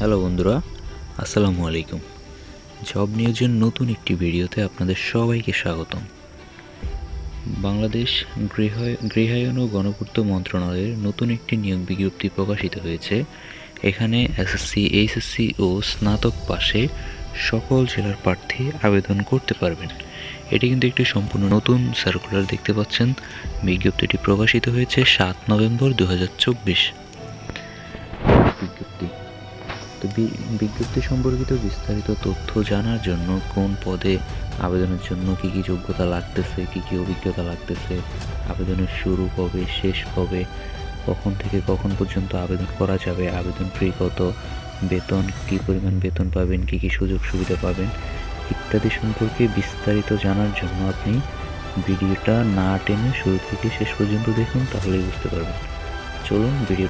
Hello বন্ধুরা, আসসালামু আলাইকুম। জব নিউজের নতুন একটি ভিডিওতে আপনাদের সবাইকে স্বাগতম। বাংলাদেশ গৃহায়ন ও গণপূর্ত মন্ত্রণালয়ের নতুন একটি নিয়োগ বিজ্ঞপ্তি প্রকাশিত হয়েছে। এখানে এসএসসি, এইচএসসি ও স্নাতক পাশে সকল জেলার প্রার্থী আবেদন করতে পারবেন। এটি কিন্তু একটি সম্পূর্ণ নতুন সার্কুলার দেখতে পাচ্ছেন। বিজ্ঞপ্তিটি প্রকাশিত হয়েছে 7 নভেম্বর 2024। বিজ্ঞপ্তি তো বিজ্ঞপ্তি সম্পর্কিত বিস্তারিত তথ্য জানার জন্য কোন পদে আবেদনের জন্য কী কী যোগ্যতা লাগতেছে, কী কী অভিজ্ঞতা লাগতেছে, আবেদনের শুরু কবে, শেষ কবে, কখন থেকে কখন পর্যন্ত আবেদন করা যাবে, আবেদন ফি কত, বেতন কী পরিমাণ বেতন পাবেন, কী কী সুযোগ সুবিধা পাবেন ইত্যাদি সম্পর্কে বিস্তারিত জানার জন্য আপনি ভিডিওটা না টেনে শুরু থেকে শেষ পর্যন্ত দেখুন, তাহলেই বুঝতে পারবেন। চলুন ভিডিও